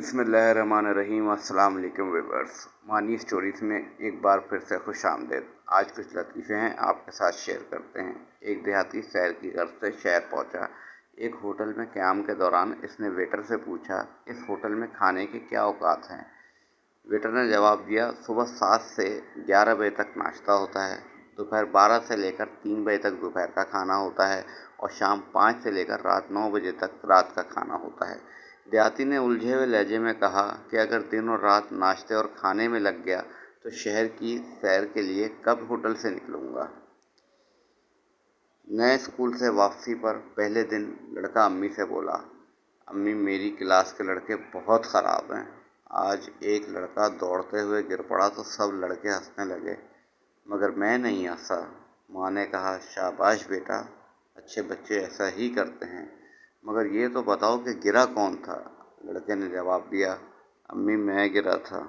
बिस्मिल्लाहिर्रहमानिर्रहीम। अस्सलाम वालेकुम व्यूअर्स। मानी स्टोरीज़ में एक बार फिर से खुश आमदीद। आज कुछ लतीफ़े हैं आपके साथ शेयर करते हैं। एक देहाती सैर की गर्ज से शहर पहुंचा। एक होटल में क़याम के दौरान इसने वेटर से पूछा, इस होटल में खाने के क्या औकात हैं। वेटर ने जवाब दिया, सुबह 7 से 11 बजे तक नाश्ता होता है, दोपहर 12 से लेकर 3 बजे तक दोपहर का खाना होता है और शाम 5 से लेकर रात 9 बजे तक रात का खाना होता है। देहाती ने उलझे हुए लहजे में कहा कि अगर दिन और रात नाश्ते और खाने में लग गया तो शहर की सैर के लिए कब होटल से निकलूँगा। नए स्कूल से वापसी पर पहले दिन लड़का अम्मी से बोला, अम्मी मेरी क्लास के लड़के बहुत ख़राब हैं। आज एक लड़का दौड़ते हुए गिर पड़ा तो सब लड़के हंसने लगे, मगर मैं नहीं हंसा। माँ ने कहा, शाबाश बेटा, अच्छे बच्चे ऐसा ही करते हैं, मगर ये तो बताओ कि गिरा कौन था। लड़के ने जवाब दिया, अम्मी मैं गिरा था।